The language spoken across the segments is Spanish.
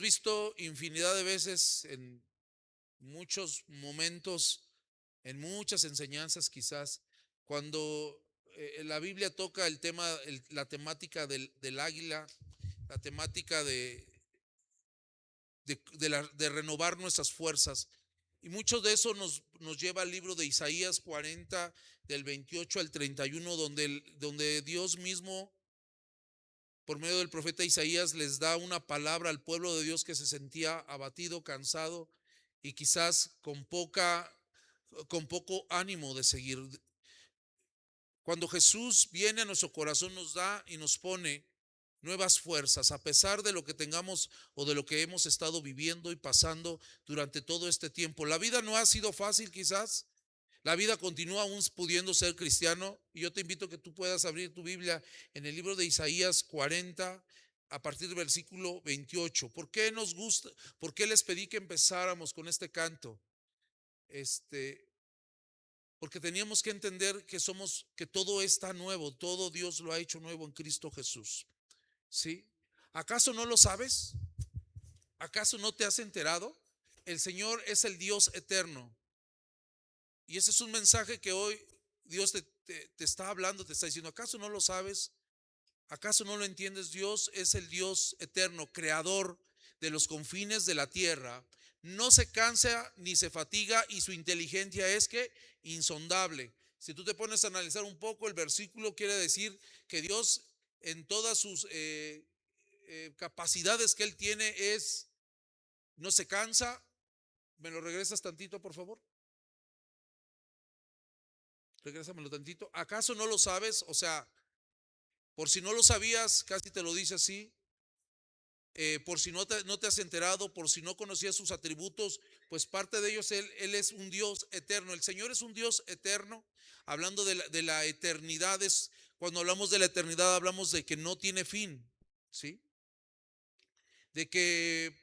visto infinidad de veces en muchos momentos, en muchas enseñanzas quizás, cuando la Biblia toca el tema, la temática del águila, la temática de renovar nuestras fuerzas. Y mucho de eso nos lleva al libro de Isaías 40, del 28 al 31, donde Dios mismo, por medio del profeta Isaías, les da una palabra al pueblo de Dios que se sentía abatido, cansado y quizás con poco ánimo de seguir. Cuando Jesús viene a nuestro corazón, nos da y nos pone nuevas fuerzas, a pesar de lo que tengamos o de lo que hemos estado viviendo y pasando durante todo este tiempo. La vida no ha sido fácil quizás. La vida continúa aún pudiendo ser cristiano. Y yo te invito a que tú puedas abrir tu Biblia en el libro de Isaías 40, a partir del versículo 28. ¿Por qué nos gusta? ¿Por qué les pedí que empezáramos con este canto? Porque teníamos que entender que todo está nuevo, todo Dios lo ha hecho nuevo en Cristo Jesús. ¿Sí? ¿Acaso no lo sabes? ¿Acaso no te has enterado? El Señor es el Dios eterno. Y ese es un mensaje que hoy Dios te está hablando, te está diciendo, ¿acaso no lo sabes? ¿Acaso no lo entiendes? Dios es el Dios eterno, creador de los confines de la tierra. No se cansa ni se fatiga y su inteligencia es que insondable. Si tú te pones a analizar un poco el versículo, quiere decir que Dios en todas sus capacidades que Él tiene no se cansa. ¿Me lo regresas tantito, por favor? Regrésamelo tantito. ¿Acaso no lo sabes? O sea, por si no lo sabías, casi te lo dice así. Por si no te has enterado, por si no conocías sus atributos, pues parte de ellos, Él es un Dios eterno. El Señor es un Dios eterno. Hablando de la eternidad, cuando hablamos de la eternidad, hablamos de que no tiene fin, ¿sí? De que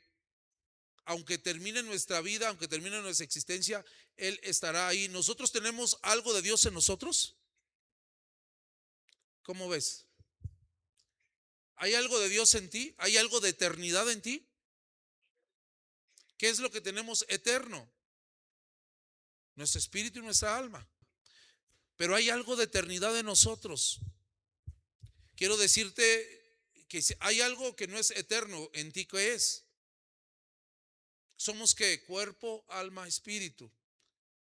aunque termine nuestra vida, aunque termine nuestra existencia, Él estará ahí. ¿Nosotros tenemos algo de Dios en nosotros? ¿Cómo ves? ¿Hay algo de Dios en ti? ¿Hay algo de eternidad en ti? ¿Qué es lo que tenemos eterno? Nuestro espíritu y nuestra alma. Pero hay algo de eternidad en nosotros. Quiero decirte que hay algo que no es eterno en ti. ¿Qué es? Somos ¿qué? Cuerpo, alma, espíritu.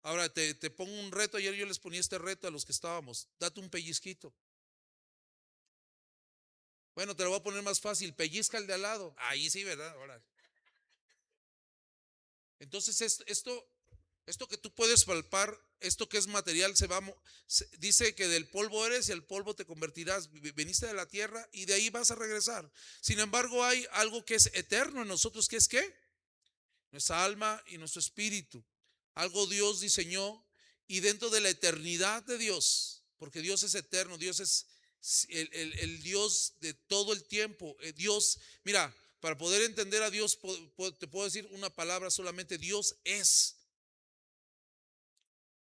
Ahora te pongo un reto. Ayer yo les ponía este reto a los que estábamos. Date un pellizquito. Bueno, te lo voy a poner más fácil. Pellizca el de al lado. Ahí sí, ¿verdad? Ahora. Entonces esto que tú puedes palpar, esto que es material, dice que del polvo eres y al polvo te convertirás. Veniste de la tierra y de ahí vas a regresar. Sin embargo, hay algo que es eterno en nosotros, que es ¿qué? Nuestra alma y nuestro espíritu. Algo Dios diseñó y dentro de la eternidad de Dios, porque Dios es eterno, Dios es el Dios de todo el tiempo. Dios, mira, para poder entender a Dios, te puedo decir una palabra solamente: Dios es.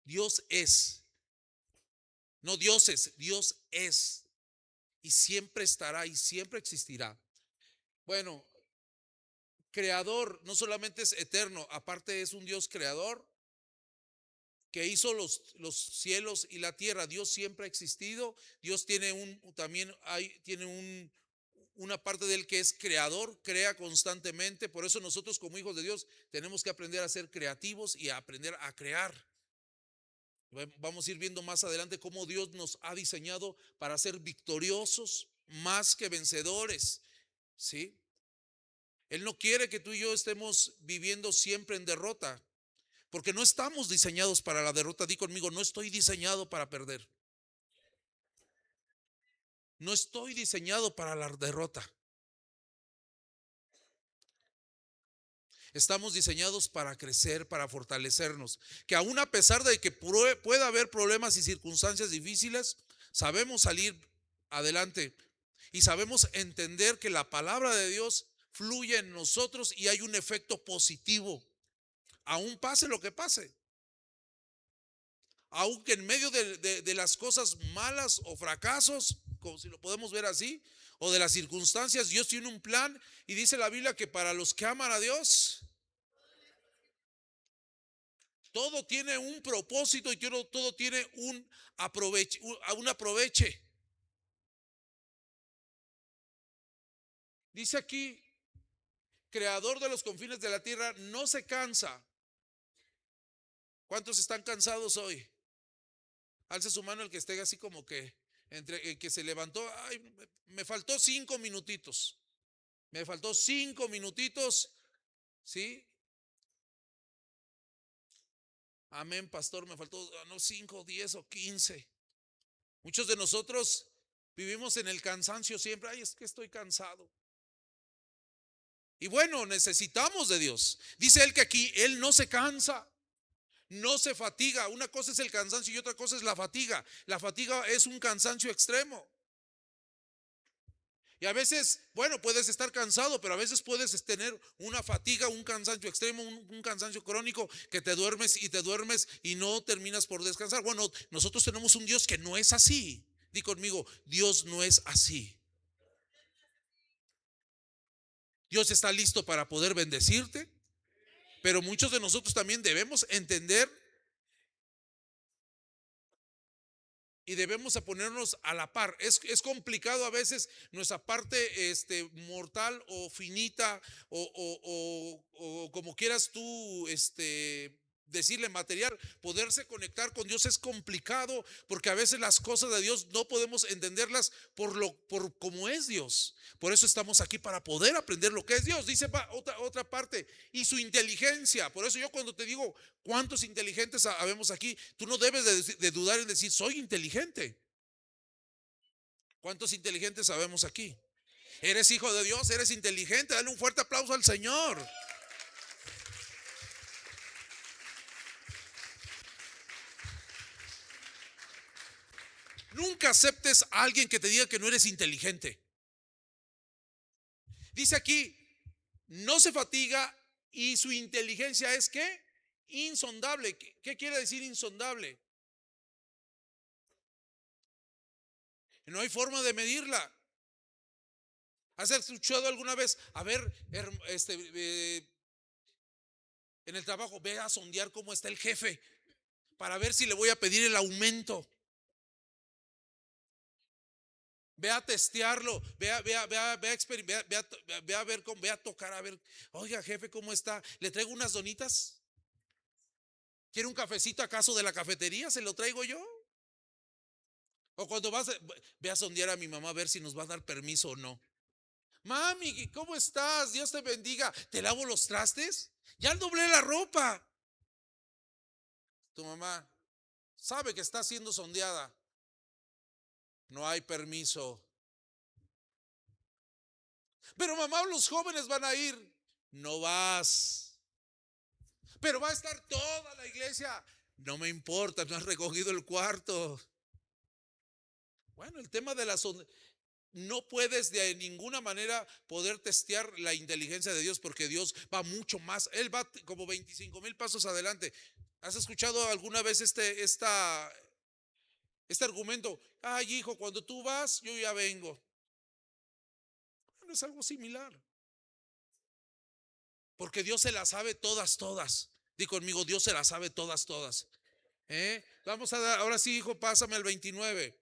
Dios es. No dioses, Dios es. Y siempre estará y siempre existirá. Bueno, creador, no solamente es eterno, aparte es un Dios creador que hizo los cielos y la tierra. Dios siempre ha existido. Dios tiene una parte de él que es creador, crea constantemente. Por eso nosotros como hijos de Dios tenemos que aprender a ser creativos y a aprender a crear. Vamos a ir viendo más adelante cómo Dios nos ha diseñado para ser victoriosos más que vencedores, ¿sí? Él no quiere que tú y yo estemos viviendo siempre en derrota, porque no estamos diseñados para la derrota. Di conmigo: no estoy diseñado para perder. No estoy diseñado para la derrota. Estamos diseñados para crecer, para fortalecernos. Que aún a pesar de que pueda haber problemas y circunstancias difíciles, sabemos salir adelante y sabemos entender que la palabra de Dios fluye en nosotros y hay un efecto positivo. Aún pase lo que pase. Aunque en medio de las cosas malas o fracasos, como si lo podemos ver así, o de las circunstancias. Dios tiene un plan y dice la Biblia que para los que aman a Dios, todo tiene un propósito y todo tiene un aproveche. Dice aquí, creador de los confines de la tierra, no se cansa. ¿Cuántos están cansados hoy? Alce su mano el que esté así como que entre el que se levantó. Ay, me faltó 5 minutitos. Me faltó 5 minutitos. ¿Sí? Amén, pastor. Me faltó no 5, 10 o 15. Muchos de nosotros vivimos en el cansancio siempre. Ay, es que estoy cansado. Y bueno, necesitamos de Dios. Dice él que aquí él no se cansa, no se fatiga. Una cosa es el cansancio y otra cosa es la fatiga. La fatiga es un cansancio extremo. Y a veces, bueno, puedes estar cansado, pero a veces puedes tener una fatiga, un cansancio extremo, un cansancio crónico, que te duermes y no terminas por descansar. Bueno, nosotros tenemos un Dios que no es así. Di conmigo, Dios no es así. Dios está listo para poder bendecirte, pero muchos de nosotros también debemos entender y debemos a ponernos a la par. Es complicado a veces nuestra parte mortal o finita o como quieras tú decirle material, poderse conectar con Dios es complicado porque a veces las cosas de Dios no podemos entenderlas por cómo es Dios. Por eso estamos aquí para poder aprender lo que es Dios. Dice otra parte, y su inteligencia. Por eso yo cuando te digo cuántos inteligentes habemos aquí, tú no debes de dudar en decir soy inteligente. ¿Cuántos inteligentes sabemos aquí? Eres hijo de Dios, eres inteligente. Dale un fuerte aplauso al Señor. Nunca aceptes a alguien que te diga que no eres inteligente. Dice aquí, no se fatiga y su inteligencia es ¿qué? Insondable. ¿Qué quiere decir insondable? No hay forma de medirla. ¿Has escuchado alguna vez? A ver, en el trabajo, ve a sondear cómo está el jefe para ver si le voy a pedir el aumento. Ve a testearlo, ve a ver cómo, ve a tocar, a ver, oiga jefe, ¿cómo está? ¿Le traigo unas donitas? ¿Quiere un cafecito acaso de la cafetería? ¿Se lo traigo yo? O cuando ve a sondear a mi mamá a ver si nos va a dar permiso o no. Mami, ¿cómo estás? Dios te bendiga. ¿Te lavo los trastes? Ya doblé la ropa. Tu mamá sabe que está siendo sondeada. No hay permiso. Pero mamá, los jóvenes van a ir. No vas. Pero va a estar toda la iglesia. No me importa, no has recogido el cuarto. Bueno, el tema de la no puedes de ninguna manera poder testear la inteligencia de Dios porque Dios va mucho más. Él va como 25,000 pasos adelante. ¿Has escuchado alguna vez este argumento? Ay, hijo, cuando tú vas, yo ya vengo. Bueno, es algo similar. Porque Dios se las sabe todas. Di conmigo, Dios se las sabe todas. Vamos a dar, ahora sí, hijo, pásame al 29.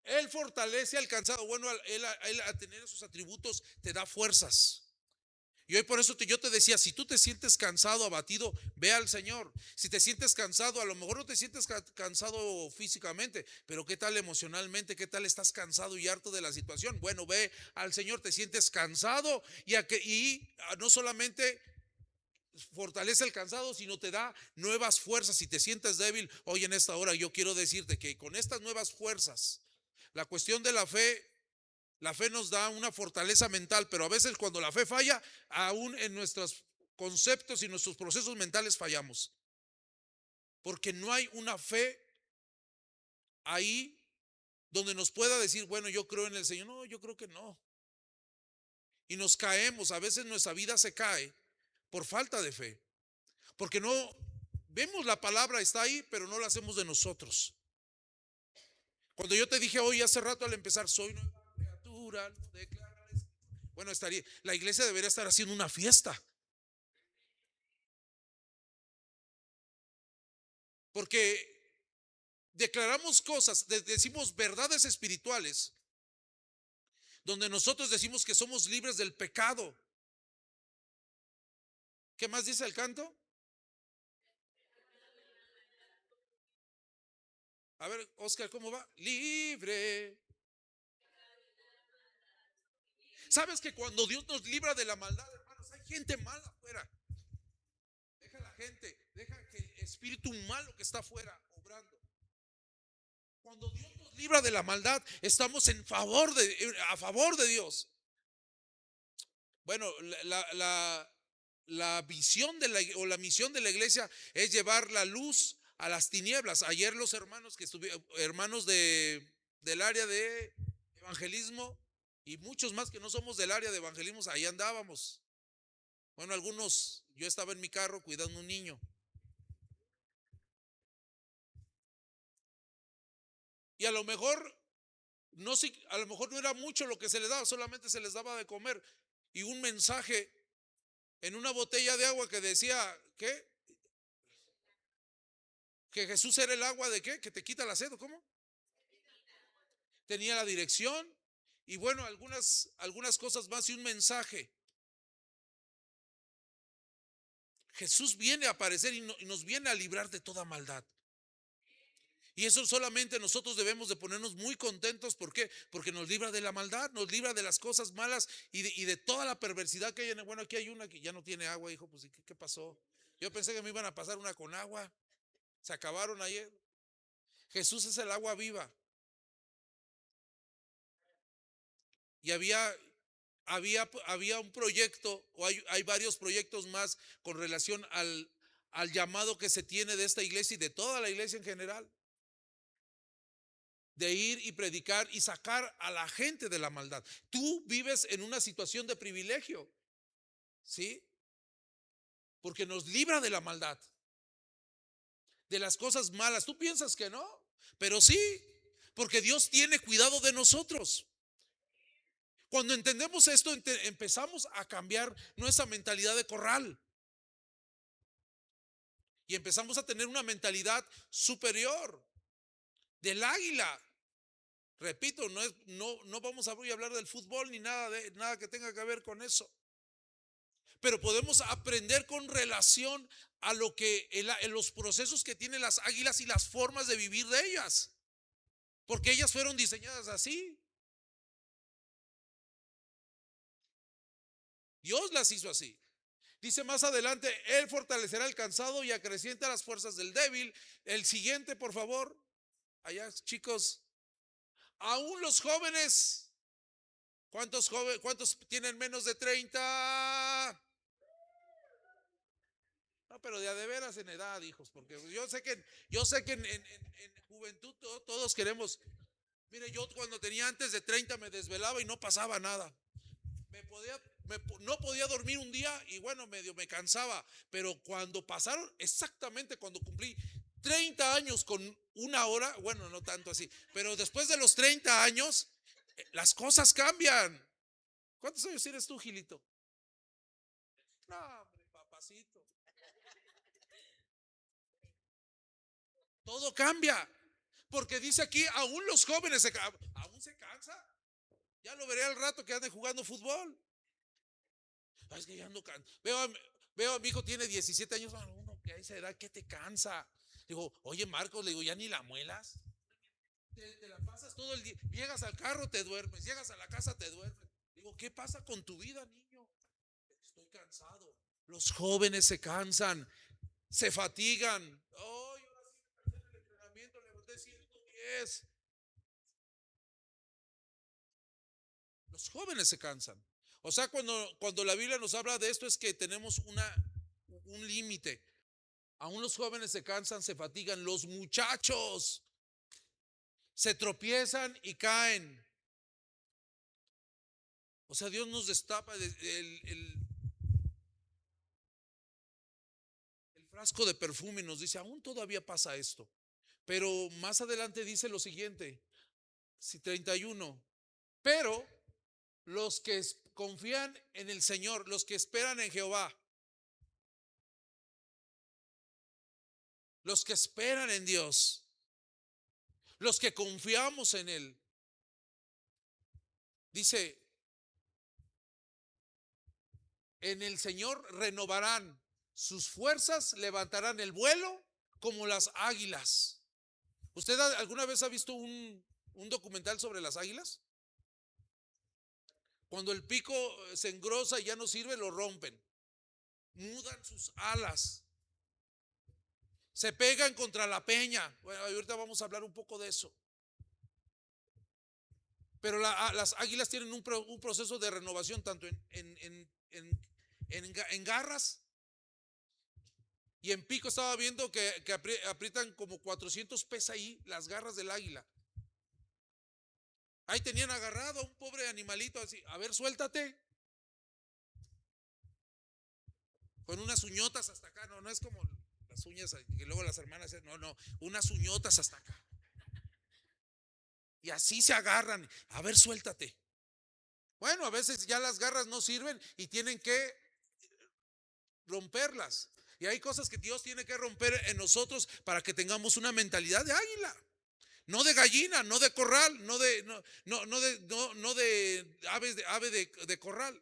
Él fortalece al cansado. Bueno, él a tener esos atributos te da fuerzas. Y hoy por eso yo te decía, si tú te sientes cansado, abatido, ve al Señor. Si te sientes cansado, a lo mejor no te sientes cansado físicamente, pero ¿qué tal emocionalmente? ¿Qué tal estás cansado y harto de la situación? Bueno, ve al Señor, te sientes cansado y no solamente fortalece el cansado, sino te da nuevas fuerzas. Si te sientes débil, hoy en esta hora yo quiero decirte que con estas nuevas fuerzas, la cuestión de la fe nos da una fortaleza mental, pero a veces cuando la fe falla, aún en nuestros conceptos y nuestros procesos mentales fallamos. Porque no hay una fe ahí donde nos pueda decir, bueno, yo creo en el Señor. No, yo creo que no. Y nos caemos, a veces nuestra vida se cae por falta de fe. Porque no vemos la palabra, está ahí, pero no la hacemos de nosotros. Cuando yo te dije hoy hace rato al empezar, soy nueva criatura, no declararles. Bueno, la iglesia debería estar haciendo una fiesta. Porque declaramos cosas, decimos verdades espirituales, donde nosotros decimos que somos libres del pecado. ¿Qué más dice el canto? A ver, Oscar, ¿cómo va? Libre. ¿Sabes que cuando Dios nos libra de la maldad, hermanos, hay gente mala afuera? Deja la gente, deja que el espíritu malo que está afuera obrando. Cuando Dios nos libra de la maldad, estamos a favor de Dios. Bueno, la visión o la misión de la iglesia es llevar la luz a las tinieblas. Ayer los hermanos que estuvieron, hermanos del área de evangelismo y muchos más que no somos del área de evangelismo, ahí andábamos. Bueno, algunos, yo estaba en mi carro cuidando a un niño. Y a lo mejor no, a lo mejor no era mucho lo que se les daba, solamente se les daba de comer. Y un mensaje en una botella de agua que decía, ¿qué? Que Jesús era el agua de qué? Que te quita la sed, ¿o cómo? Tenía la dirección y bueno, algunas cosas más y un mensaje. Jesús viene a aparecer y nos viene a librar de toda maldad. Y eso solamente nosotros debemos de ponernos muy contentos. ¿Por qué? Porque nos libra de la maldad, nos libra de las cosas malas y de toda la perversidad que hay. Bueno, aquí hay una que ya no tiene agua, hijo, pues ¿qué pasó? Yo pensé que me iban a pasar una con agua. Se acabaron ayer. Jesús es el agua viva. Y había un proyecto, o hay varios proyectos más con relación al llamado que se tiene de esta iglesia y de toda la iglesia en general, de ir y predicar y sacar a la gente de la maldad. Tú vives en una situación de privilegio, ¿sí? Porque nos libra de la maldad, de las cosas malas. Tú piensas que no, pero sí, porque Dios tiene cuidado de nosotros. Cuando entendemos esto, empezamos a cambiar nuestra mentalidad de corral y empezamos a tener una mentalidad superior del águila. Repito, no vamos a hablar del fútbol ni nada que tenga que ver con eso. Pero podemos aprender con relación a lo que en los procesos que tienen las águilas y las formas de vivir de ellas, porque ellas fueron diseñadas así. Dios las hizo así. Dice más adelante, Él fortalecerá al cansado y acrecienta las fuerzas del débil. El siguiente, por favor. Allá, chicos. Aún los jóvenes. ¿Cuántos tienen menos de 30? No, pero de veras en edad, hijos, porque yo sé que en juventud todos queremos. Mire, yo cuando tenía antes de 30 me desvelaba y no pasaba nada. No podía dormir un día y bueno, medio me cansaba, pero cuando pasaron, exactamente cuando cumplí 30 años con una hora, bueno, no tanto así, pero después de los 30 años, las cosas cambian. ¿Cuántos años tienes tú, Gilito? No, hombre, papacito. Todo cambia. Porque dice aquí, aún los jóvenes aún se cansa. Ya lo veré al rato que ande jugando fútbol. Es que ya ando veo a mi hijo, tiene 17 años. Uno que a esa edad, ¿qué te cansa? Digo, oye Marcos, le digo, ya ni la muelas. Te la pasas todo el día. Llegas al carro, te duermes. Llegas a la casa, te duermes. Digo, ¿qué pasa con tu vida, niño? Estoy cansado. Los jóvenes se cansan, se fatigan. Oh, yo ahora sí me cansé en el entrenamiento, levanté 110. Los jóvenes se cansan. O sea, cuando la Biblia nos habla de esto es que tenemos un límite. Aún los jóvenes se cansan, se fatigan. Los muchachos se tropiezan y caen. O sea, Dios nos destapa el frasco de perfume y nos dice, aún todavía pasa esto. Pero más adelante dice lo siguiente, Sí, 31. Pero los que confían en el Señor, los que esperan en Jehová, los que esperan en Dios, los que confiamos en Él, dice, en el Señor renovarán sus fuerzas, levantarán el vuelo como las águilas. ¿Usted alguna vez ha visto un documental sobre las águilas? Cuando el pico se engrosa y ya no sirve, lo rompen. Mudan sus alas. Se pegan contra la peña. Bueno, ahorita vamos a hablar un poco de eso. Pero las águilas tienen un proceso de renovación tanto en garras y en pico. Estaba viendo que aprietan como 400 pies ahí las garras del águila. Ahí tenían agarrado a un pobre animalito así. A ver, suéltate. Con unas uñotas hasta acá. No es como las uñas que luego las hermanas. No, unas uñotas hasta acá. Y así se agarran. A ver, suéltate. Bueno, a veces ya las garras no sirven y tienen que romperlas. Y hay cosas que Dios tiene que romper en nosotros para que tengamos una mentalidad de águila. No de gallina, no de corral, no de ave de corral.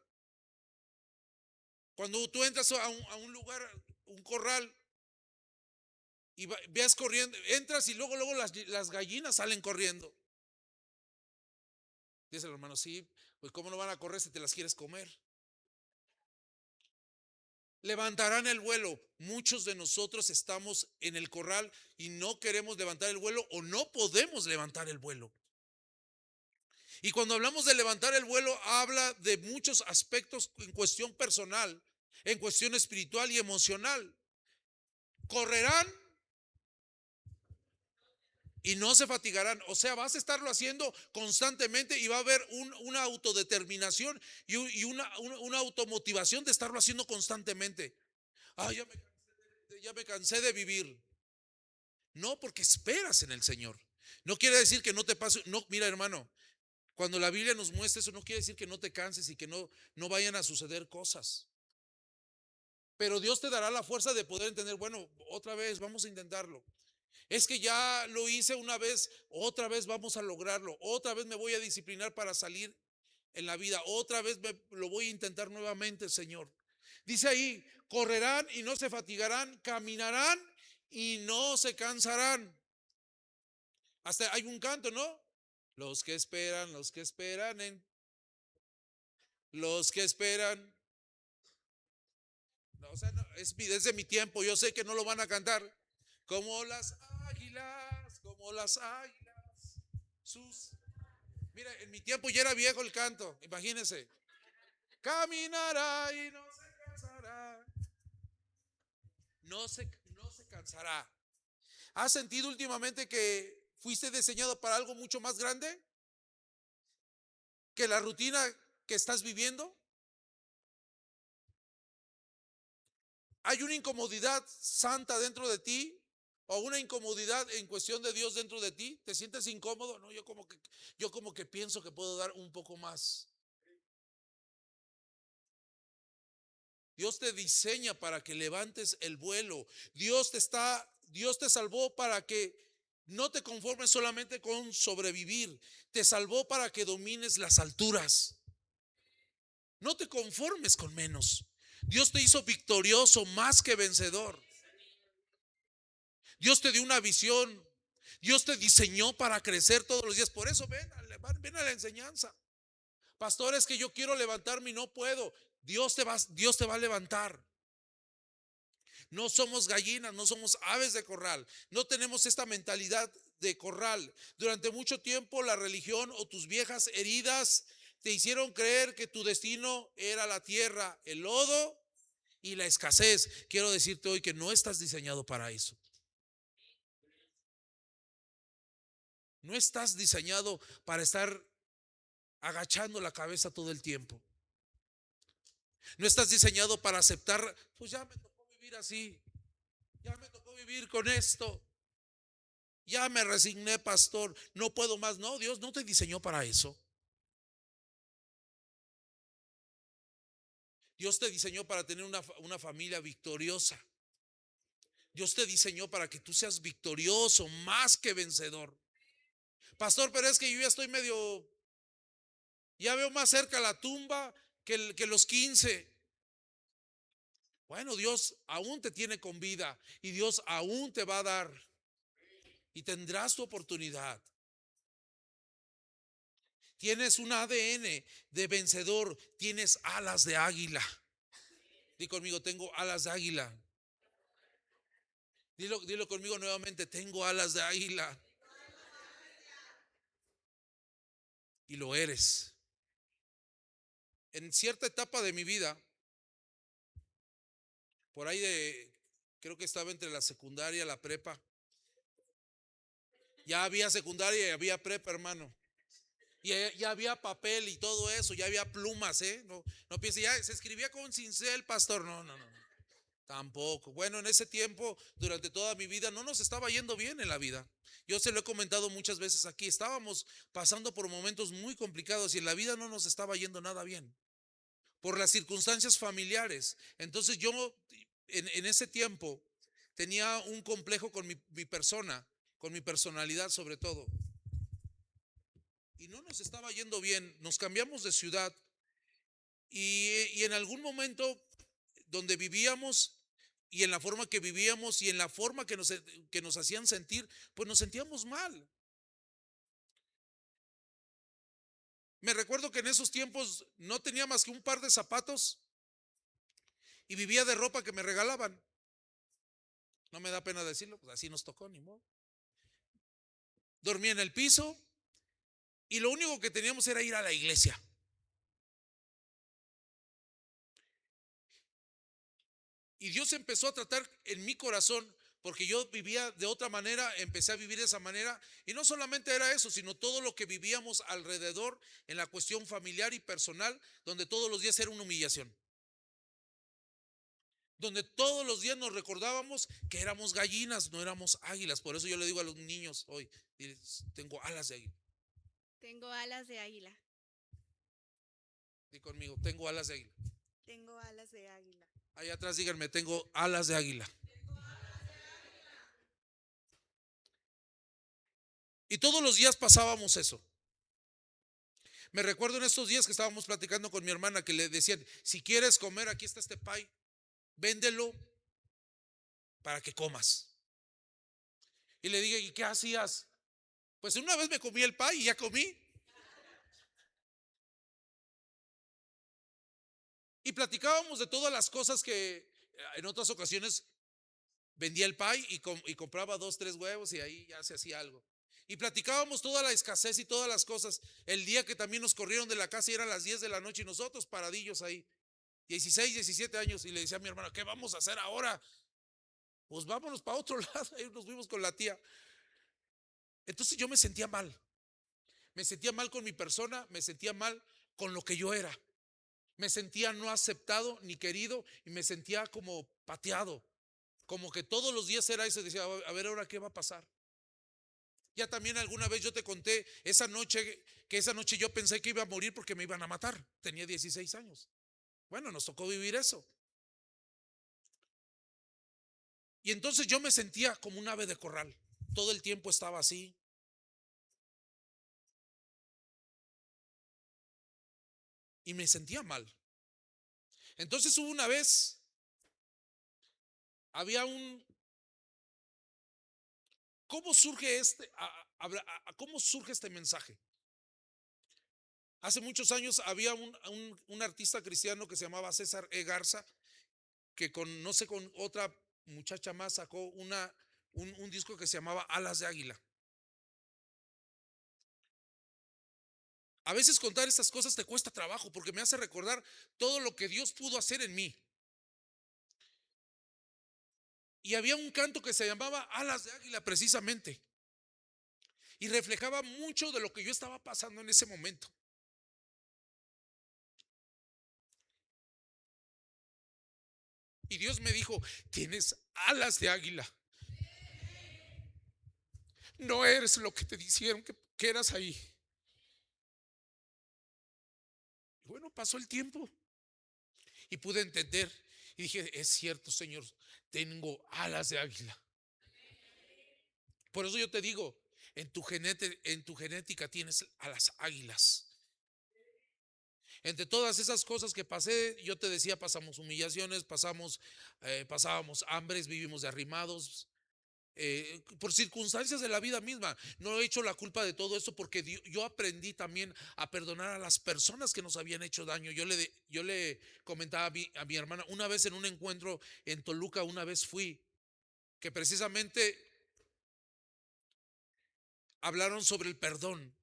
Cuando tú entras a un lugar, un corral, y veas corriendo, entras y luego las gallinas salen corriendo. Dice el hermano, sí, pues ¿cómo no van a correr si te las quieres comer? Levantarán el vuelo. Muchos de nosotros estamos en el corral y no queremos levantar el vuelo o no podemos levantar el vuelo. Y cuando hablamos de levantar el vuelo, habla de muchos aspectos en cuestión personal, en cuestión espiritual y emocional. Correrán y no se fatigarán. O sea, vas a estarlo haciendo constantemente y va a haber una autodeterminación y una automotivación de estarlo haciendo constantemente. Ah, ya me cansé de vivir. No, porque esperas en el Señor. No quiere decir que no te pase. No, mira, hermano, cuando la Biblia nos muestra eso, no quiere decir que no te canses y que no vayan a suceder cosas. Pero Dios te dará la fuerza de poder entender, bueno, otra vez vamos a intentarlo. Es que ya lo hice una vez, otra vez vamos a lograrlo. Otra vez me voy a disciplinar para salir en la vida. Otra vez lo voy a intentar nuevamente, Señor. Dice ahí, correrán y no se fatigarán, caminarán y no se cansarán. Hasta hay un canto, ¿no? Los que esperan, los que esperan. No, o sea, no, es desde mi tiempo, yo sé que no lo van a cantar. Como las como las águilas. Mira, en mi tiempo ya era viejo el canto, imagínense. Caminará y no se cansará. No se cansará. ¿Has sentido últimamente que fuiste diseñado para algo mucho más grande que la rutina que estás viviendo? ¿Hay una incomodidad santa dentro de ti o una incomodidad en cuestión de Dios dentro de ti? ¿Te sientes incómodo? No, yo como que pienso que puedo dar un poco más. Dios te diseña para que levantes el vuelo. Dios te salvó para que no te conformes solamente con sobrevivir. Te salvó para que domines las alturas. No te conformes con menos. Dios te hizo victorioso, más que vencedor. Dios te dio una visión. Dios te diseñó para crecer todos los días. Por eso ven a la enseñanza. Pastor, es que yo quiero levantarme y no puedo. Dios te va a levantar. No somos gallinas, no somos aves de corral. No tenemos esta mentalidad de corral. Durante mucho tiempo la religión o tus viejas heridas te hicieron creer que tu destino era la tierra, el lodo y la escasez. Quiero decirte hoy que no estás diseñado para eso. No estás diseñado para estar agachando la cabeza todo el tiempo. No estás diseñado para aceptar, pues ya me tocó vivir así, ya me tocó vivir con esto. Ya me resigné, pastor, no puedo más. No, Dios no te diseñó para eso. Dios te diseñó para tener una familia victoriosa. Dios te diseñó para que tú seas victorioso, más que vencedor. Pastor, pero es que yo ya estoy medio, ya veo más cerca la tumba que los 15. Bueno, Dios aún te tiene con vida y Dios aún te va a dar y tendrás tu oportunidad. Tienes un ADN de vencedor, tienes alas de águila. Di conmigo, tengo alas de águila. Dilo conmigo nuevamente, tengo alas de águila. Y lo eres. En cierta etapa de mi vida, por ahí creo que estaba entre la secundaria y la prepa. Ya había secundaria y había prepa, hermano. Y ya había papel y todo eso, ya había plumas, ¿eh? No piense, ya se escribía con cincel, pastor. No. Tampoco. Bueno, en ese tiempo, durante toda mi vida, no nos estaba yendo bien en la vida. Yo se lo he comentado muchas veces aquí. Estábamos pasando por momentos muy complicados y en la vida no nos estaba yendo nada bien. Por las circunstancias familiares. Entonces yo en ese tiempo tenía un complejo con mi persona, con mi personalidad sobre todo. Y no nos estaba yendo bien. Nos cambiamos de ciudad y en algún momento donde vivíamos y en la forma que vivíamos y en la forma que nos hacían sentir, pues nos sentíamos mal. Me recuerdo que en esos tiempos no tenía más que un par de zapatos y vivía de ropa que me regalaban. No me da pena decirlo, pues así nos tocó, ni modo. Dormía en el piso y lo único que teníamos era ir a la iglesia. Y Dios empezó a tratar en mi corazón, porque yo vivía de otra manera, empecé a vivir de esa manera. Y no solamente era eso, sino todo lo que vivíamos alrededor en la cuestión familiar y personal, donde todos los días era una humillación. Donde todos los días nos recordábamos que éramos gallinas, no éramos águilas. Por eso yo le digo a los niños hoy, tengo alas de águila. Tengo alas de águila. Di conmigo, tengo alas de águila. Tengo alas de águila. Allá atrás díganme, tengo alas de águila. Y todos los días pasábamos eso. Me recuerdo en estos días que estábamos platicando con mi hermana que le decían, si quieres comer, aquí está este pay, véndelo para que comas. Y le dije, ¿y qué hacías? Pues una vez me comí el pay y ya comí. Y platicábamos de todas las cosas que en otras ocasiones vendía el pay y compraba 2, 3 huevos y ahí ya se hacía algo. Y platicábamos toda la escasez y todas las cosas. El día que también nos corrieron de la casa y eran las 10 de la noche y nosotros paradillos ahí, 16, 17 años. Y le decía a mi hermano, ¿qué vamos a hacer ahora? Pues vámonos para otro lado. Ahí nos fuimos con la tía. Entonces yo me sentía mal. Me sentía mal con mi persona, me sentía mal con lo que yo era. Me sentía no aceptado ni querido y me sentía como pateado. Como que todos los días era eso. Decía, a ver ahora qué va a pasar. Ya también alguna vez yo te conté esa noche, que esa noche yo pensé que iba a morir porque me iban a matar. Tenía 16 años. Bueno, nos tocó vivir eso. Y entonces yo me sentía como un ave de corral. Todo el tiempo estaba así. Y me sentía mal. Entonces hubo una vez, había ¿cómo surge cómo surge este mensaje? Hace muchos años había un artista cristiano que se llamaba César E. Garza, que no sé, con otra muchacha más sacó un disco que se llamaba Alas de Águila. A veces contar estas cosas te cuesta trabajo porque me hace recordar todo lo que Dios pudo hacer en mí. Y había un canto que se llamaba Alas de Águila precisamente. Y reflejaba mucho de lo que yo estaba pasando en ese momento. Y Dios me dijo, tienes alas de águila. no eres lo que te dijeron que eras ahí. Bueno, pasó el tiempo y pude entender y dije, es cierto, Señor, tengo alas de águila. Por eso yo te digo, en tu genética tienes a las águilas. Entre todas esas cosas que pasé, yo te decía, pasamos humillaciones, pasábamos hambres, vivimos de arrimados, por circunstancias de la vida misma. No he hecho la culpa de todo esto porque yo aprendí también a perdonar a las personas que nos habían hecho daño. Yo le comentaba a mi hermana, una vez en un encuentro en Toluca, una vez fui, que precisamente hablaron sobre el perdón.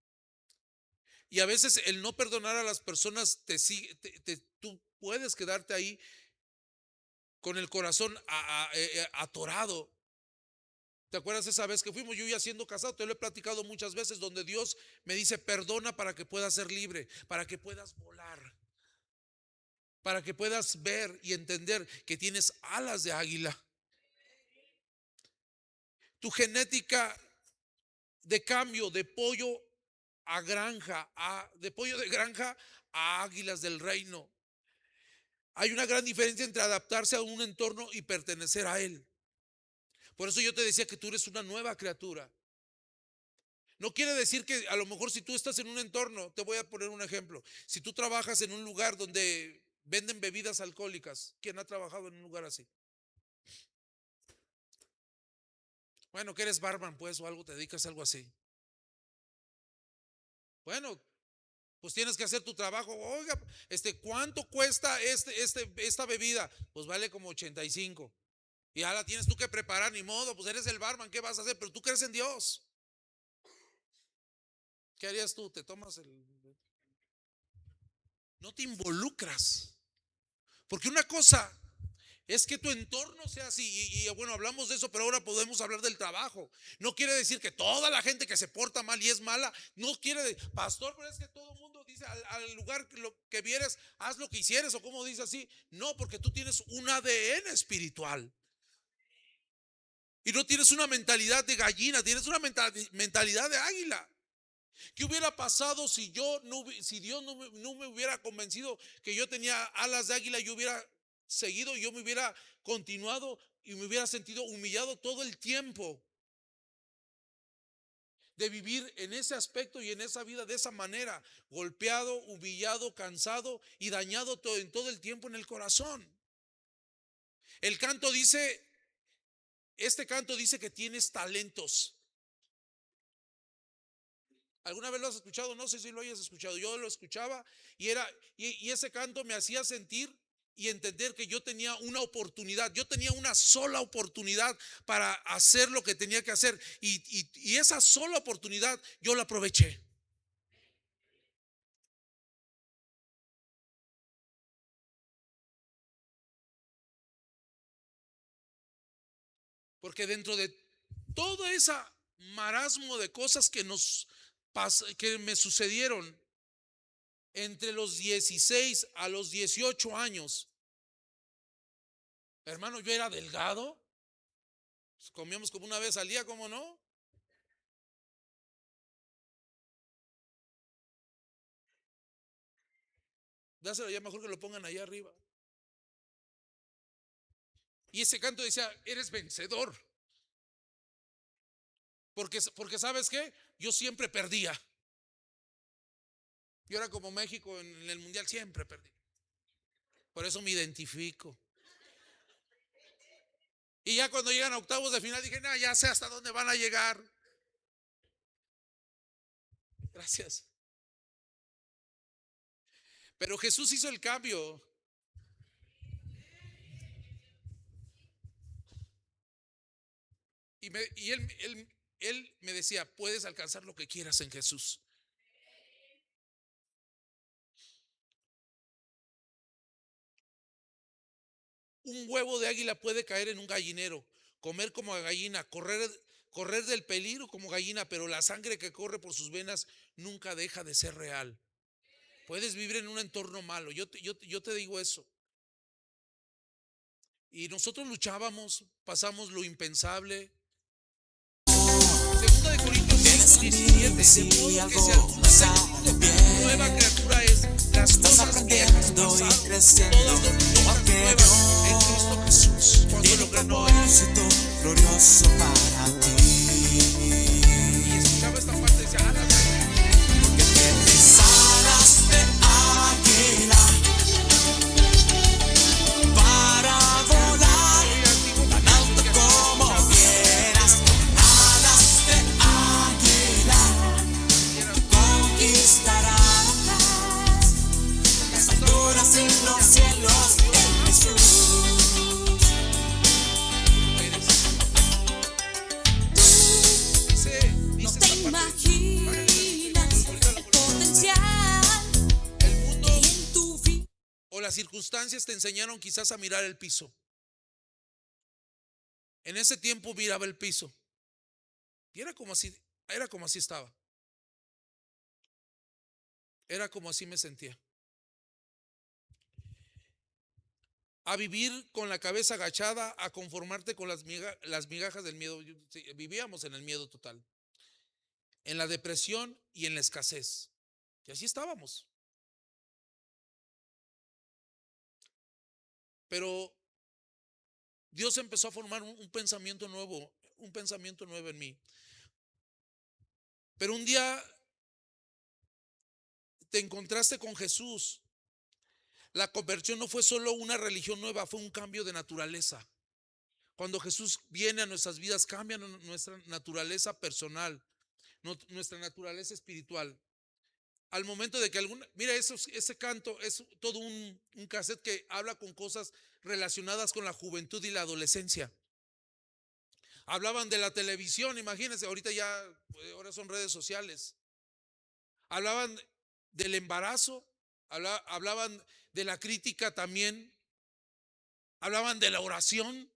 Y a veces el no perdonar a las personas tú puedes quedarte ahí con el corazón atorado. ¿Te acuerdas esa vez que fuimos? Yo ya siendo casado, te lo he platicado muchas veces, donde Dios me dice, perdona para que puedas ser libre, para que puedas volar, para que puedas ver y entender que tienes alas de águila. Tu genética de cambio de pollo a granja, de pollo de granja a águilas del reino. Hay una gran diferencia entre adaptarse a un entorno y pertenecer a él. Por eso yo te decía que tú eres una nueva criatura. No quiere decir que a lo mejor si tú estás en un entorno, te voy a poner un ejemplo. Si tú trabajas en un lugar donde venden bebidas alcohólicas, ¿quién ha trabajado en un lugar así? Bueno, que eres barman pues o algo, te dedicas a algo así. Bueno, pues tienes que hacer tu trabajo. Oiga, ¿cuánto cuesta esta bebida? Pues vale como 85. Y ya la tienes tú que preparar, ni modo, pues eres el barman, ¿qué vas a hacer? Pero tú crees en Dios. ¿Qué harías tú? Te tomas no te involucras. Porque una cosa es que tu entorno sea así, y bueno, hablamos de eso, pero ahora podemos hablar del trabajo. No quiere decir que toda la gente que se porta mal y es mala, no quiere decir, pastor, pero es que todo el mundo dice al lugar que vieres, haz lo que hicieres, o como dice así. No, porque tú tienes un ADN espiritual. Y no tienes una mentalidad de gallina, tienes una mentalidad de águila. ¿Qué hubiera pasado si si Dios no me hubiera convencido que yo tenía alas de águila? Yo hubiera seguido, yo me hubiera continuado y me hubiera sentido humillado todo el tiempo de vivir en ese aspecto y en esa vida de esa manera, golpeado, humillado, cansado y dañado en todo el tiempo en el corazón. El canto dice, este canto dice que tienes talentos. ¿Alguna vez lo has escuchado? No sé si lo hayas escuchado. Yo lo escuchaba y ese canto me hacía sentir y entender que yo tenía una oportunidad. Yo tenía una sola oportunidad para hacer lo que tenía que hacer. Y esa sola oportunidad yo la aproveché. Porque dentro de todo ese marasmo de cosas que me sucedieron entre los 16 a los 18 años, hermano, yo era delgado. Pues comíamos como una vez al día, ¿cómo no? Dáselo ya, mejor que lo pongan allá arriba. Y ese canto decía, eres vencedor. Porque ¿sabes qué? Yo siempre perdía. Yo era como México en el mundial, siempre perdí. Por eso me identifico. Y ya cuando llegan a octavos de final dije, no, ya sé hasta dónde van a llegar. Gracias. Pero Jesús hizo el cambio. Y él me decía, puedes alcanzar lo que quieras en Jesús. Un huevo de águila puede caer en un gallinero, comer como gallina, correr del peligro como gallina, pero la sangre que corre por sus venas nunca deja de ser real. Puedes vivir en un entorno malo. Yo te digo eso. Y nosotros luchábamos, pasamos lo impensable. Segunda de Corintios De modo que si alguno está en Cristo, nueva criatura es. Las cosas viejas pasaron, todas son nuevas en Cristo Jesús. Cuando lo ganó él. Glorioso para ti. Y escuchaba esta parte y decía, Porque tienes alas de águila para volar tan alto como quieras. Con alas de águila conquistarás las alturas y los cielos en Jesús. No te imaginas el potencial el mundo que en tu vida. o las circunstancias te enseñaron quizás a mirar el piso. En ese tiempo miraba el piso y era como así estaba. Era como así me sentía. A vivir con la cabeza agachada, a conformarte con las migajas del miedo. Vivíamos en el miedo total, en la depresión y en la escasez. Y así estábamos. Pero Dios empezó a formar un pensamiento nuevo en mí. Pero un día te encontraste con Jesús. La conversión no fue solo una religión nueva, fue un cambio de naturaleza. Cuando Jesús viene a nuestras vidas, cambia nuestra naturaleza personal, nuestra naturaleza espiritual. Al momento de que mira, ese canto es todo un cassette que habla con cosas relacionadas con la juventud y la adolescencia. Hablaban de la televisión, imagínense, ahora son redes sociales. Hablaban del embarazo, hablaban de la crítica también, hablaban de la oración.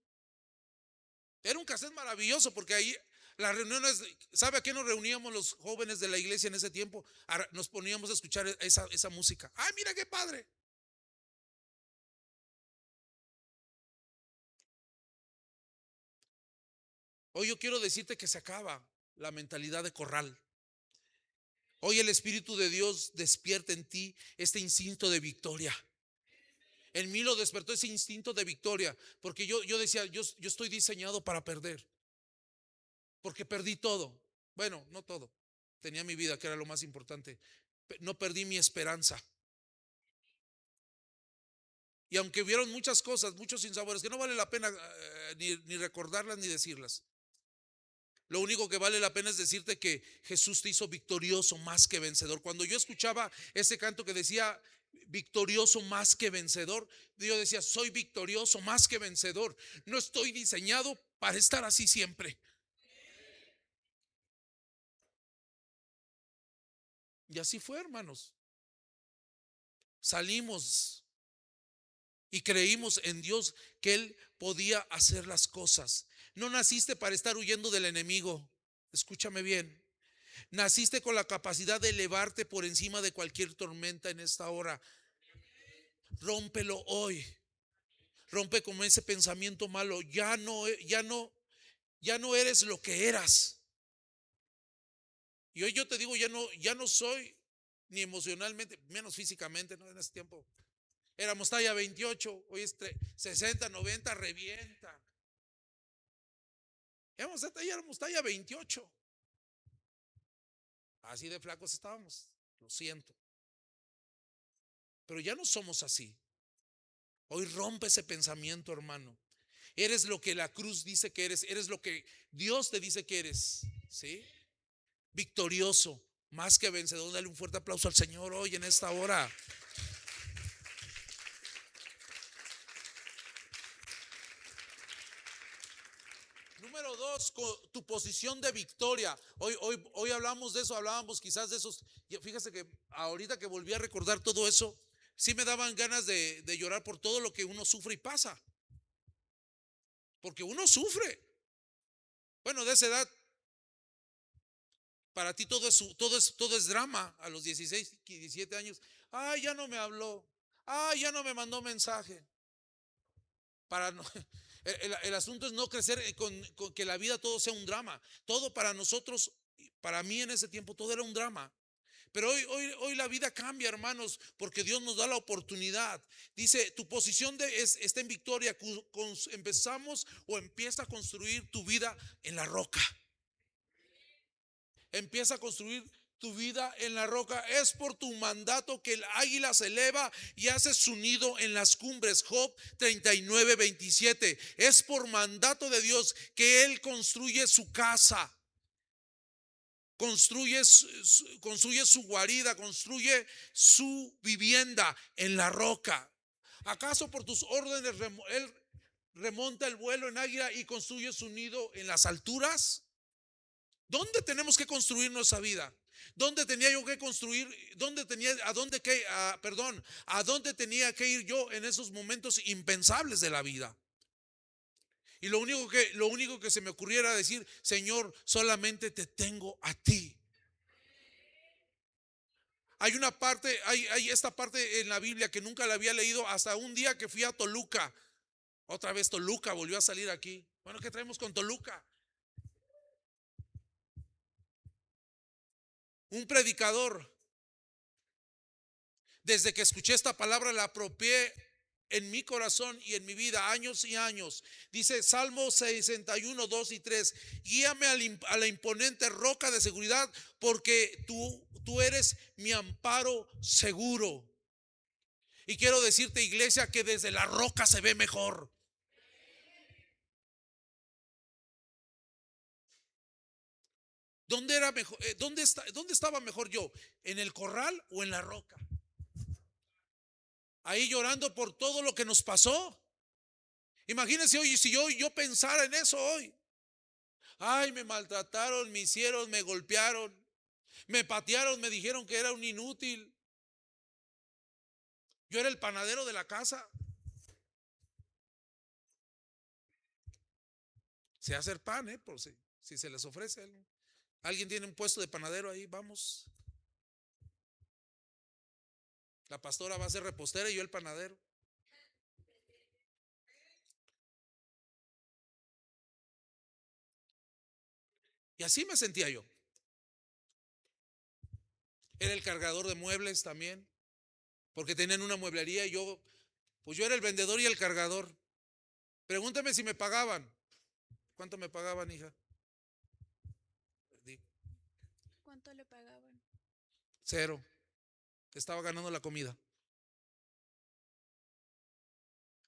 Era un cassette maravilloso porque ahí las reuniones, ¿sabe a qué nos reuníamos los jóvenes de la iglesia en ese tiempo? Nos poníamos a escuchar esa música. ¡Ay, mira qué padre! Hoy yo quiero decirte que se acaba la mentalidad de corral. Hoy el Espíritu de Dios despierta en ti este instinto de victoria. En mí lo despertó ese instinto de victoria, porque yo decía, yo estoy diseñado para perder, porque perdí todo. Bueno, no todo. Tenía mi vida, que era lo más importante. No perdí mi esperanza. Y aunque hubieron muchas cosas, muchos sinsabores, que no vale la pena ni recordarlas ni decirlas. Lo único que vale la pena es decirte que Jesús te hizo victorioso más que vencedor. Cuando yo escuchaba ese canto que decía victorioso más que vencedor, yo decía, soy victorioso más que vencedor. No estoy diseñado para estar así siempre. Y así fue, hermanos. Salimos y creímos en Dios que Él podía hacer las cosas. No naciste para estar huyendo del enemigo. Escúchame bien. Naciste con la capacidad de elevarte por encima de cualquier tormenta en esta hora. Rómpelo hoy. Rompe con ese pensamiento malo. Ya no eres lo que eras. Y hoy yo te digo, ya no soy ni emocionalmente, menos físicamente, ¿no? En ese tiempo éramos talla 28, hoy es 60, 90, revienta. Éramos talla 28. Así de flacos estábamos, lo siento. Pero ya no somos así. Hoy rompe ese pensamiento, hermano. Eres lo que la cruz dice que eres lo que Dios te dice que eres, ¿sí? Victorioso, más que vencedor. Dale un fuerte aplauso al Señor hoy en esta hora. Número 2, tu posición de victoria. Hoy hablamos de eso, hablábamos quizás de esos. Fíjese que ahorita que volví a recordar todo eso, sí me daban ganas de llorar por todo lo que uno sufre y pasa. Porque uno sufre. Bueno, de esa edad, para ti todo es drama. A los 16, 17 años, ay, ya no me habló, ay, ya no me mandó mensaje. El asunto es no crecer con que la vida todo sea un drama. Todo para nosotros Para mí en ese tiempo todo era un drama. Pero hoy la vida cambia, hermanos, porque Dios nos da la oportunidad. Dice, tu posición está en victoria. Empezamos o empieza a construir tu vida en la roca. Empieza a construir tu vida en la roca. Es por tu mandato que el águila se eleva y hace su nido en las cumbres. Job 39:27. Es por mandato de Dios que Él construye su casa. Construye su guarida, construye su vivienda en la roca. ¿Acaso por tus órdenes Él remonta el vuelo en águila y construye su nido en las alturas? ¿Dónde tenemos que construir nuestra vida? ¿Dónde tenía yo que construir? ¿A dónde tenía que ir yo en esos momentos impensables de la vida? Y lo único que se me ocurriera era decir, Señor, solamente te tengo a ti. Hay esta parte en la Biblia que nunca la había leído hasta un día que fui a Toluca. Otra vez Toluca volvió a salir aquí. Bueno, ¿qué traemos con Toluca? Un predicador, desde que escuché esta palabra la apropié en mi corazón y en mi vida, años y años. Dice Salmo 61, 2 y 3: guíame a la imponente roca de seguridad, porque tú eres mi amparo seguro. Y quiero decirte, iglesia, que desde la roca se ve mejor. ¿Dónde era mejor? ¿Dónde estaba mejor yo? ¿En el corral o en la roca? Ahí llorando por todo lo que nos pasó. Imagínense hoy, si yo pensara en eso hoy. Ay, me maltrataron, me hicieron, me golpearon, me patearon, me dijeron que era un inútil. Yo era el panadero de la casa. Sé hacer pan, por si se les ofrece algo. Alguien tiene un puesto de panadero ahí, vamos. La pastora va a ser repostera y yo el panadero. Y así me sentía yo. Era el cargador de muebles también, porque tenían una mueblería y yo era el vendedor y el cargador. Pregúntame si me pagaban. ¿Cuánto me pagaban, hija? ¿Cuánto le pagaban? 0. Estaba ganando la comida.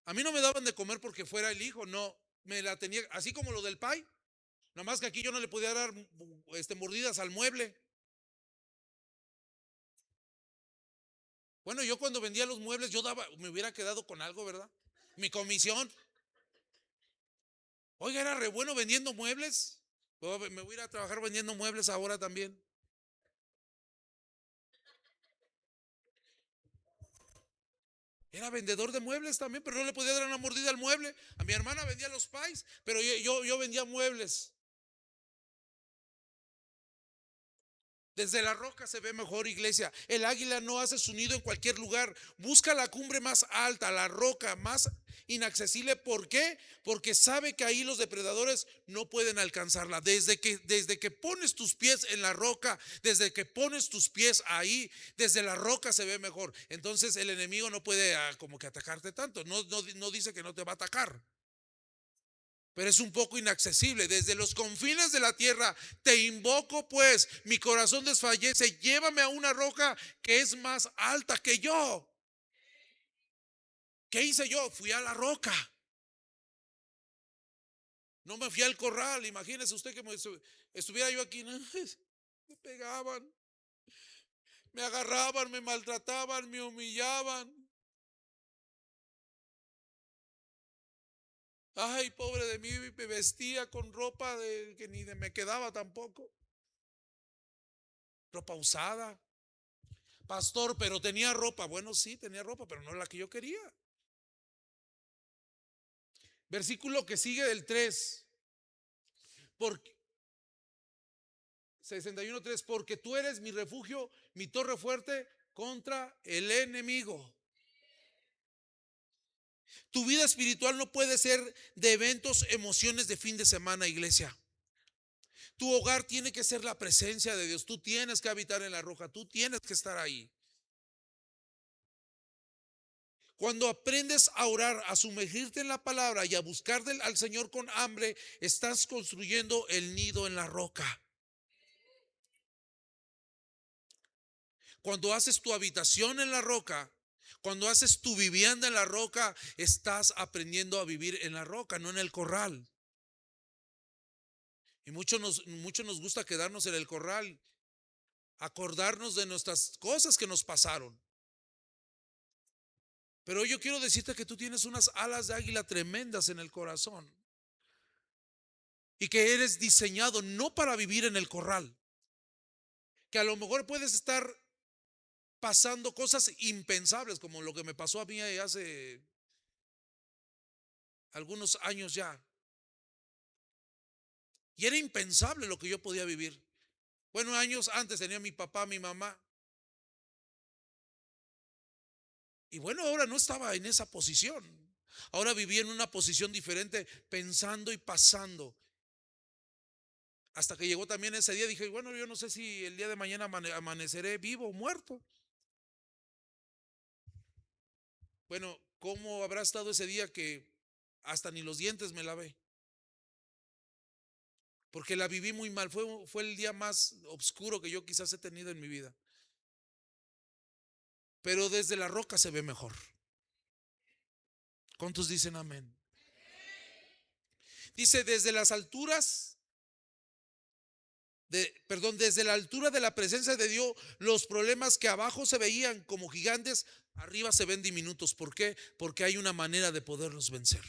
A mí no me daban de comer porque fuera el hijo, no, me la tenía, así como lo del pay. Nada más que aquí yo no le podía dar mordidas al mueble. Bueno, yo cuando vendía los muebles me hubiera quedado con algo, ¿verdad? Mi comisión. Oiga, era re bueno vendiendo muebles. Me voy a ir a trabajar vendiendo muebles ahora también. Era vendedor de muebles también, pero no le podía dar una mordida al mueble. A mi hermana vendía los pies, pero yo vendía muebles. Desde la roca se ve mejor, iglesia. El águila no hace su nido en cualquier lugar. Busca la cumbre más alta, la roca más inaccesible. ¿Por qué? Porque sabe que ahí los depredadores no pueden alcanzarla. Desde que pones tus pies en la roca, desde que pones tus pies ahí, desde la roca se ve mejor. Entonces el enemigo no puede como que atacarte tanto. No dice que no te va a atacar, pero es un poco inaccesible. Desde los confines de la tierra te invoco, pues mi corazón desfallece. Llévame a una roca que es más alta que yo. ¿Qué hice yo? Fui a la roca. No me fui al corral. Imagínese usted que estuviera yo aquí, ¿no? Me pegaban, me agarraban, me maltrataban, me humillaban. Ay, pobre de mí, me vestía con ropa que ni me quedaba tampoco. Ropa usada. Pastor, pero tenía ropa. Bueno, sí, tenía ropa, pero no la que yo quería. Versículo que sigue del 3. 61:3. Porque tú eres mi refugio, mi torre fuerte contra el enemigo. Tu vida espiritual no puede ser de eventos, emociones de fin de semana, iglesia. Tu hogar tiene que ser la presencia de Dios. Tú tienes que habitar en la roca. Tú tienes que estar ahí. Cuando aprendes a orar, a sumergirte en la palabra y a buscar al Señor con hambre, estás construyendo el nido en la roca. Cuando haces tu habitación en la roca, cuando haces tu vivienda en la roca, estás aprendiendo a vivir en la roca, no en el corral. Y mucho nos gusta quedarnos en el corral, acordarnos de nuestras cosas que nos pasaron. Pero yo quiero decirte que tú tienes unas alas de águila tremendas en el corazón. Y que eres diseñado no para vivir en el corral. Que a lo mejor puedes estar pasando cosas impensables, como lo que me pasó a mí hace algunos años ya. Y era impensable lo que yo podía vivir. Bueno, años antes tenía mi papá, mi mamá. Y bueno, ahora no estaba en esa posición. Ahora vivía en una posición diferente, pensando y pasando. Hasta que llegó también ese día, dije, bueno, yo no sé si el día de mañana amaneceré vivo o muerto. Bueno, ¿cómo habrá estado ese día que hasta ni los dientes me lavé? Porque la viví muy mal. Fue el día más oscuro que yo quizás he tenido en mi vida. Pero desde la roca se ve mejor. ¿Cuántos dicen amén? Dice, desde las alturas, desde la altura de la presencia de Dios, los problemas que abajo se veían como gigantes, arriba se ven diminutos. ¿Por qué? Porque hay una manera de poderlos vencer.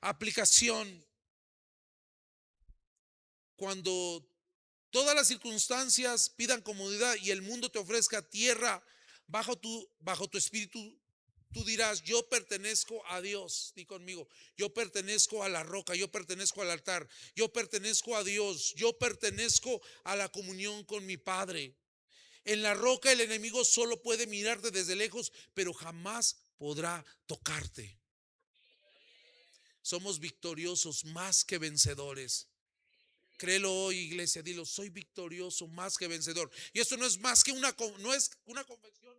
Aplicación. Cuando todas las circunstancias pidan comodidad y el mundo te ofrezca tierra bajo tu espíritu, tú dirás, yo pertenezco a Dios. Di conmigo, yo pertenezco a la roca, yo pertenezco al altar, yo pertenezco a Dios, yo pertenezco a la comunión con mi Padre. En la roca el enemigo solo puede mirarte desde lejos, pero jamás podrá tocarte. Somos victoriosos, más que vencedores. Créelo hoy, iglesia, dilo, soy victorioso, más que vencedor. Y esto no es más que no es una convicción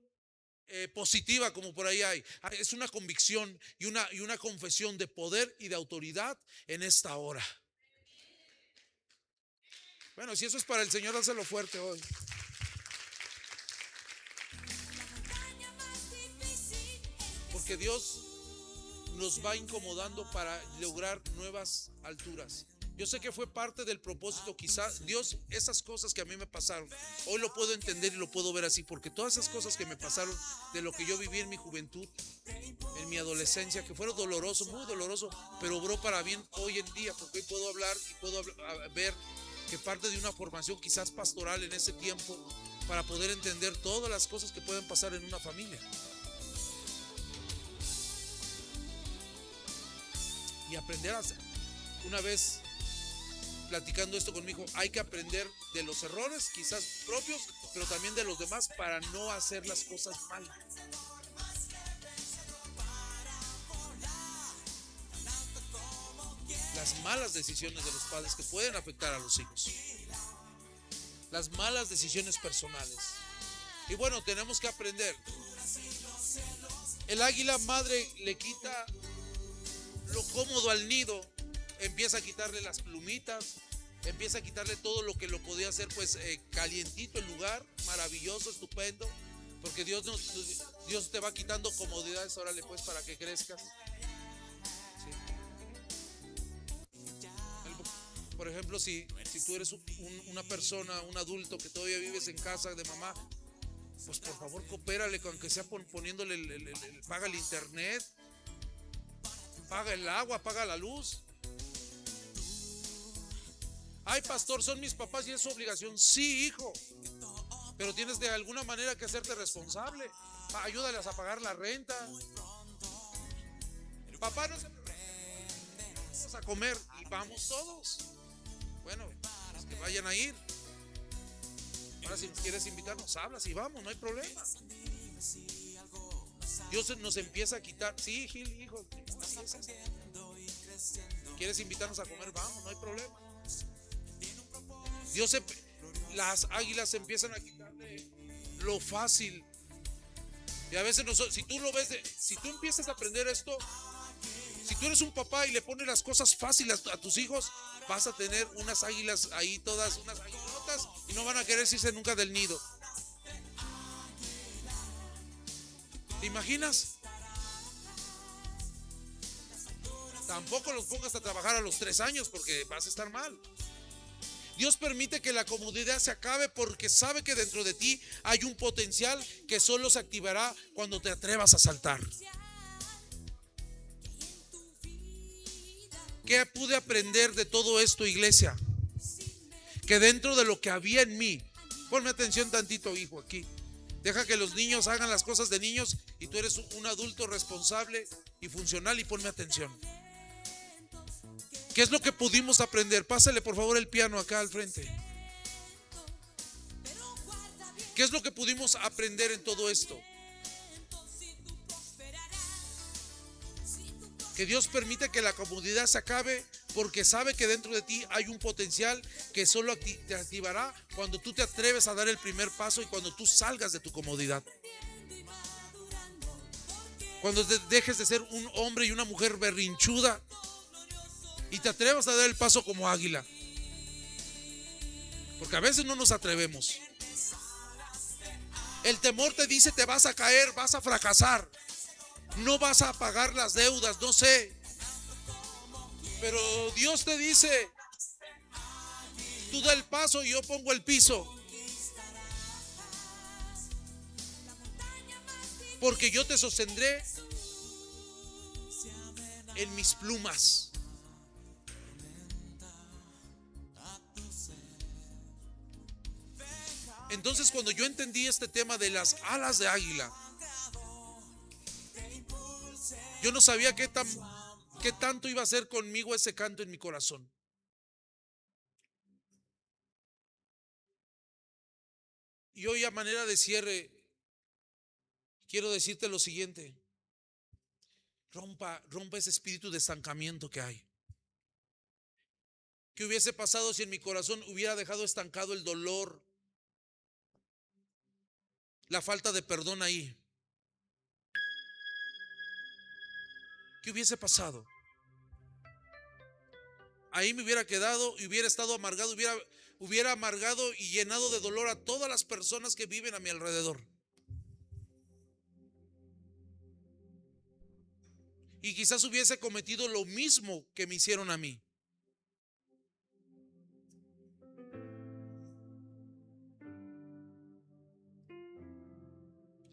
positiva como por ahí hay. Es una convicción y una confesión de poder y de autoridad en esta hora. Bueno, si eso es para el Señor, dáselo fuerte hoy. Porque Dios nos va incomodando para lograr nuevas alturas. Yo sé que fue parte del propósito, quizás Dios, esas cosas que a mí me pasaron, hoy lo puedo entender y lo puedo ver así, porque todas esas cosas que me pasaron de lo que yo viví en mi juventud, en mi adolescencia, que fueron doloroso, muy doloroso, pero obró para bien hoy en día, porque hoy puedo hablar y puedo ver que parte de una formación quizás pastoral en ese tiempo, para poder entender todas las cosas que pueden pasar en una familia. Y aprender a hacer, una vez platicando esto conmigo, hay que aprender de los errores quizás propios, pero también de los demás, para no hacer las cosas mal. Las malas decisiones de los padres que pueden afectar a los hijos, las malas decisiones personales. Y bueno, tenemos que aprender. El águila madre le quita lo cómodo al nido, empieza a quitarle las plumitas, empieza a quitarle todo lo que lo podía hacer pues calientito el lugar, maravilloso, estupendo, porque Dios te va quitando comodidades, órale pues, para que crezcas. ¿Sí? Por ejemplo, si tú eres una persona, un adulto que todavía vives en casa de mamá, pues por favor coopérale, aunque sea poniéndole paga el internet, paga el agua, paga la luz. Ay, pastor, son mis papás y es su obligación. Sí, hijo, pero tienes de alguna manera que hacerte responsable. Ayúdales a pagar la renta. Papá, no se preocupe, vamos a comer y vamos todos. Bueno, pues que vayan a ir. Ahora si quieres invitarnos, hablas y vamos, no hay problema. Dios nos empieza a quitar. Sí, Gil, hijo, ¿Quieres invitarnos a comer? Vamos, no hay problema. Las águilas empiezan a quitarle lo fácil. Y a veces si tú lo ves, si tú empiezas a aprender esto, si tú eres un papá y le pones las cosas fáciles a tus hijos, vas a tener unas águilas ahí todas, unas aguilotas, y no van a querer irse nunca del nido. ¿Te imaginas? Tampoco los pongas a trabajar a los 3 años porque vas a estar mal. Dios permite que la comodidad se acabe porque sabe que dentro de ti hay un potencial que solo se activará cuando te atrevas a saltar. ¿Qué pude aprender de todo esto, iglesia? Que dentro de lo que había en mí, ponme atención tantito, hijo, aquí. Deja que los niños hagan las cosas de niños y tú eres un adulto responsable y funcional, y ponme atención. ¿Qué es lo que pudimos aprender? Pásale por favor el piano acá al frente. ¿Qué es lo que pudimos aprender en todo esto? Que Dios permite que la comodidad se acabe porque sabe que dentro de ti hay un potencial que solo te activará cuando tú te atreves a dar el primer paso y cuando tú salgas de tu comodidad. Cuando dejes de ser un hombre y una mujer berrinchuda y te atrevas a dar el paso como águila. Porque a veces no nos atrevemos. El temor te dice: te vas a caer, vas a fracasar, no vas a pagar las deudas, no sé. Pero Dios te dice: tú da el paso y yo pongo el piso. Porque yo te sostendré en mis plumas. Entonces, cuando yo entendí este tema de las alas de águila, yo no sabía qué tanto iba a hacer conmigo ese canto en mi corazón. Y hoy, a manera de cierre, quiero decirte lo siguiente: rompa ese espíritu de estancamiento que hay. ¿Qué hubiese pasado si en mi corazón hubiera dejado estancado el dolor, la falta de perdón ahí? ¿Qué hubiese pasado? Ahí me hubiera quedado y hubiera estado amargado, hubiera amargado y llenado de dolor a todas las personas que viven a mi alrededor. Y quizás hubiese cometido lo mismo que me hicieron a mí.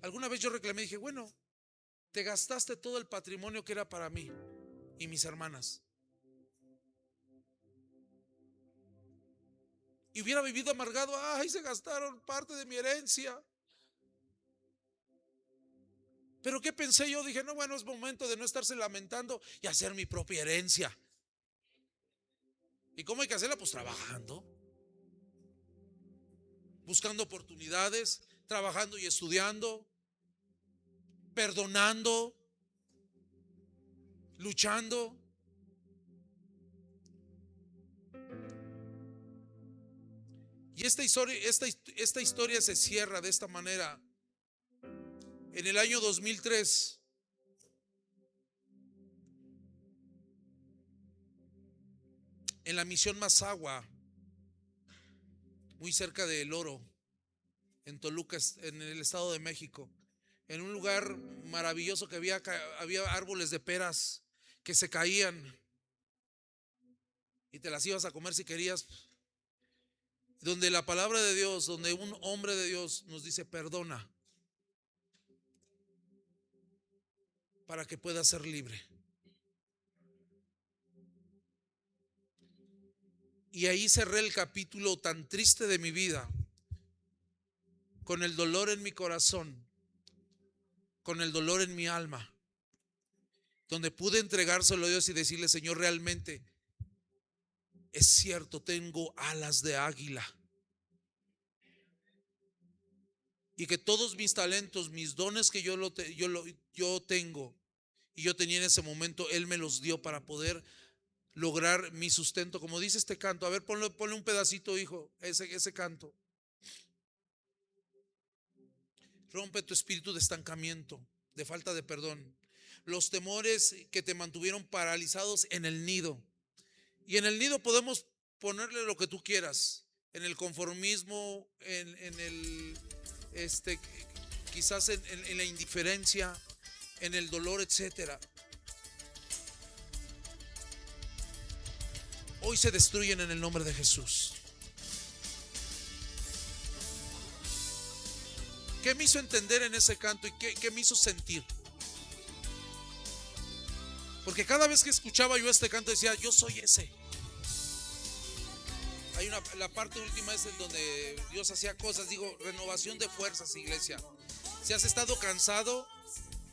Alguna vez yo reclamé y dije: bueno, te gastaste todo el patrimonio que era para mí y mis hermanas. Y hubiera vivido amargado: ay, se gastaron parte de mi herencia. Pero ¿qué pensé yo? Dije: no, bueno, es momento de no estarse lamentando y hacer mi propia herencia. ¿Y cómo hay que hacerla? Pues trabajando, buscando oportunidades, trabajando y estudiando, perdonando, luchando. Y esta historia se cierra de esta manera. En el año 2003, en la misión Mazahua, muy cerca de El Oro, en Toluca, en el Estado de México, en un lugar maravilloso que había árboles de peras que se caían y te las ibas a comer si querías, donde la palabra de Dios, donde un hombre de Dios nos dice: perdona para que puedas ser libre. Y ahí cerré el capítulo tan triste de mi vida, con el dolor en mi corazón, con el dolor en mi alma, donde pude entregárselo a Dios y decirle: Señor, realmente es cierto, tengo alas de águila, y que todos mis talentos, mis dones que yo tengo y yo tenía en ese momento, Él me los dio para poder lograr mi sustento. Como dice este canto, a ver, ponle un pedacito, hijo, ese canto. Rompe tu espíritu de estancamiento, de falta de perdón, los temores que te mantuvieron paralizados en el nido. Y en el nido podemos ponerle lo que tú quieras, en el conformismo, en el quizás en la indiferencia, en el dolor, etcétera. Hoy se destruyen en el nombre de Jesús. ¿Qué me hizo entender en ese canto y qué me hizo sentir? Porque cada vez que escuchaba yo este canto decía, yo soy ese. Hay la parte última es en donde Dios hacía cosas, digo, renovación de fuerzas, iglesia. Si has estado cansado,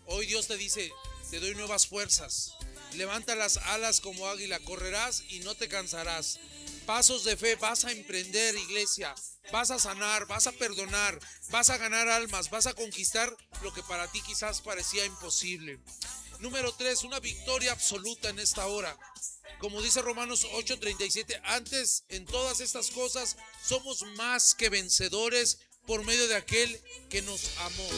hoy Dios te dice, te doy nuevas fuerzas. Levanta las alas como águila, correrás y no te cansarás. Pasos de fe, vas a emprender, iglesia. Vas a sanar, vas a perdonar, vas a ganar almas, vas a conquistar lo que para ti quizás parecía imposible. Número 3, una victoria absoluta en esta hora. Como dice Romanos 8:37, antes en todas estas cosas somos más que vencedores por medio de aquel que nos amó.